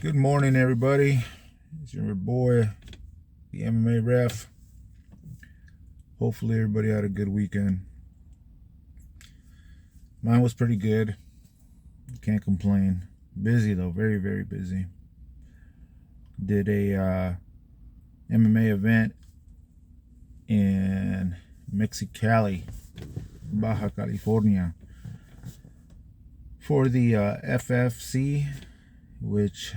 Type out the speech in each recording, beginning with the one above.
Good morning, everybody. It's your boy, the MMA ref. Hopefully, everybody had a good weekend. Mine was pretty good. Can't complain. Busy though, very, very busy. Did a MMA event in Mexicali, Baja California, for the FFC, which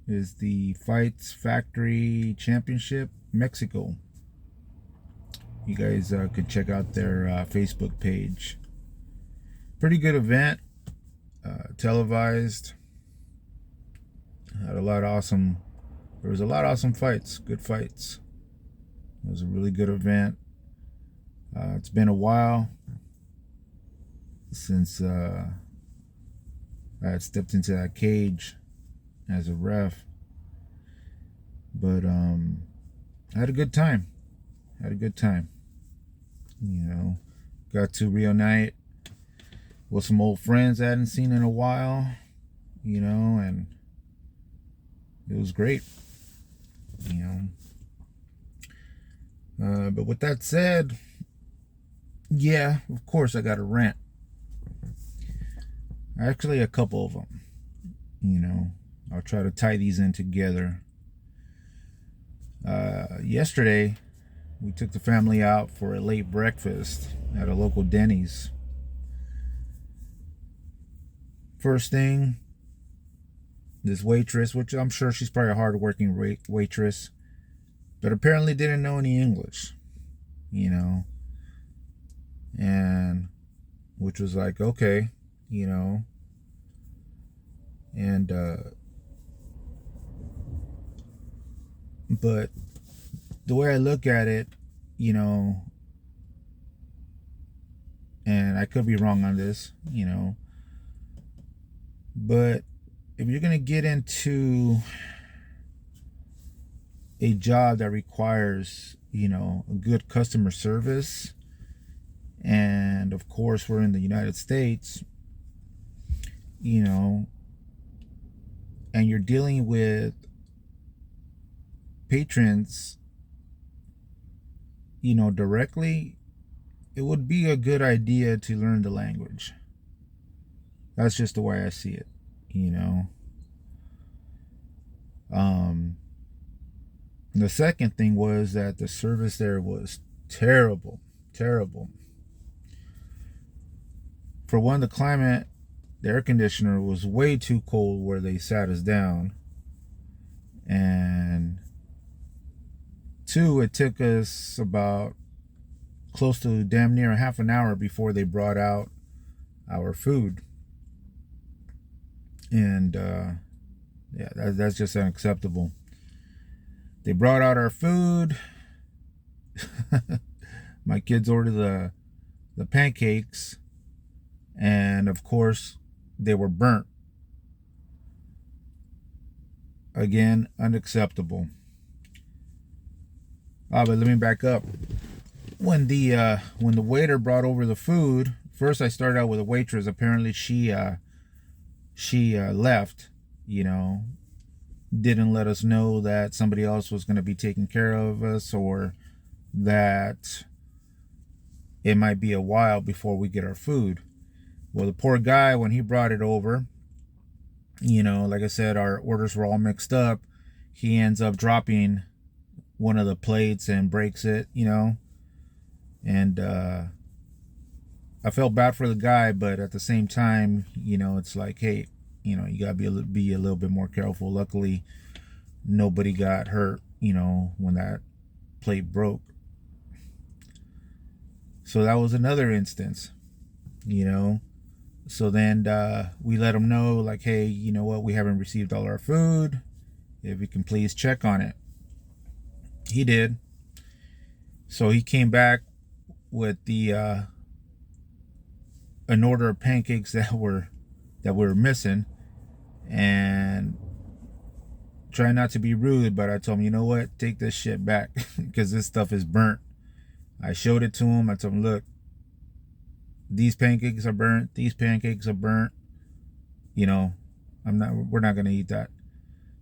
is the Fights Factory Championship Mexico. You guys could check out their Facebook page. Pretty good event, televised. Had a lot of awesome. There was a lot of awesome fights, good fights. It was a really good event. It's been a while since I had stepped into that cage as a ref, but I had a good time. Got to reunite with some old friends I hadn't seen in a while, and it was great, but with that said, yeah, of course I got a rant. Actually, a couple of them. I'll try to tie these in together. Yesterday, we took the family out for a late breakfast at a local Dennys. First thing, this waitress, which I'm sure she's probably a hard-working waitress, but apparently didn't know any English, and which was like, okay, and but the way I look at it, and I could be wrong on this, but if you're going to get into a job that requires, a good customer service, and of course we're in the United States, and you're dealing with patrons, directly, it would be a good idea to learn the language. That's just the way I see it, The second thing was that the service there was terrible. For one, the climate, the air conditioner was way too cold where they sat us down. And two, it took us about close to damn near half an hour before they brought out our food. And yeah, that's just unacceptable. They brought out our food. My kids ordered the pancakes, and of course they were burnt. Again, unacceptable. But let me back up. When the waiter brought over the food, first I started out with a waitress. Apparently she left, didn't let us know that somebody else was going to be taking care of us, or that it might be a while before we get our food. Well, the poor guy, when he brought it over, like I said, our orders were all mixed up. He ends up dropping one of the plates and breaks it, and I felt bad for the guy, but at the same time, it's like, hey, you gotta be a little bit more careful. Luckily, nobody got hurt, when that plate broke. So that was another instance, So then we let him know, like, hey, you know what? We haven't received all our food. If you can please check on it. He did. So he came back with an order of pancakes that we were missing, and try not to be rude, but I told him, you know what? Take this shit back because this stuff is burnt. I showed it to him. I told him, look, these pancakes are burnt. We're not going to eat that.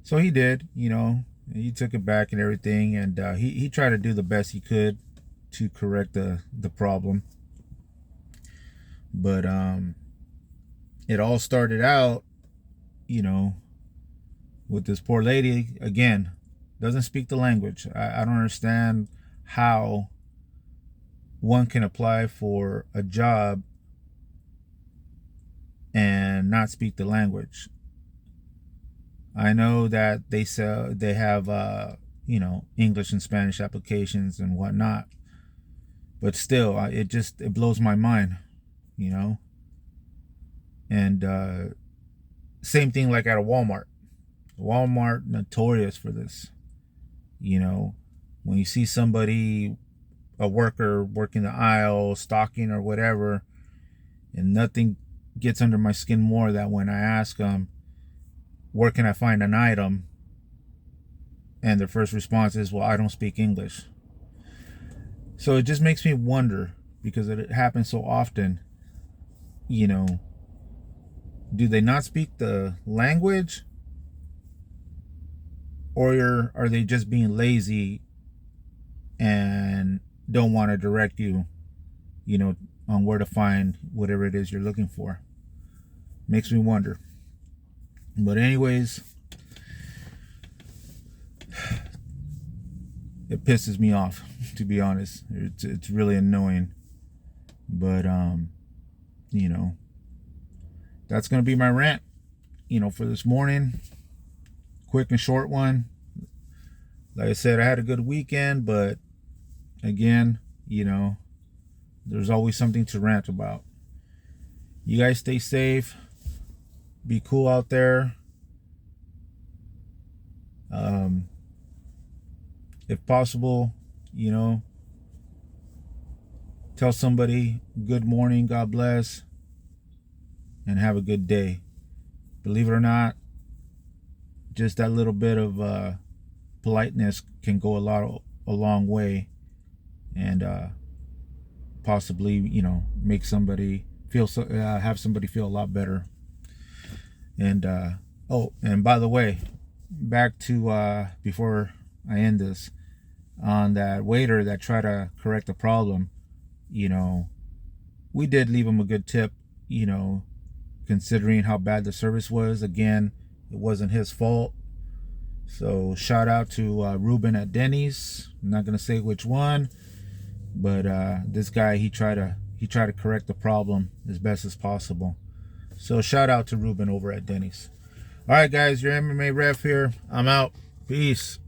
So he did, he took it back and everything, and he tried to do the best he could to correct the problem. But it all started out, with this poor lady, again, doesn't speak the language. I don't understand how one can apply for a job and not speak the language. I know that they have English and Spanish applications and whatnot, but still, it blows my mind, and same thing like at a Walmart. Walmart notorious for this. When you see somebody, a worker working the aisle, stocking or whatever, and nothing gets under my skin more than when I ask them, where can I find an item? And their first response is, well, I don't speak English. So it just makes me wonder, because it happens so often, do they not speak the language? Or are they just being lazy and don't want to direct you, on where to find whatever it is you're looking for? Makes me wonder. But anyways, it pisses me off, to be honest. It's really annoying. But that's gonna be my rant, for this morning. Quick and short one. Like I said, I had a good weekend, but again, there's always something to rant about. You guys stay safe. Be cool out there. If possible, tell somebody good morning, God bless, and have a good day. Believe it or not, just that little bit of politeness can go a long way, and possibly make somebody feel have somebody feel a lot better. And and by the way, back to before I end this, on that waiter that tried to correct the problem, we did leave him a good tip, considering how bad the service was. Again, it wasn't his fault. So shout out to Ruben at Dennys. I'm not gonna say which one, but this guy, he tried to correct the problem as best as possible. So shout out to Ruben over at Dennys. All right, guys, your MMA ref here. I'm out. Peace.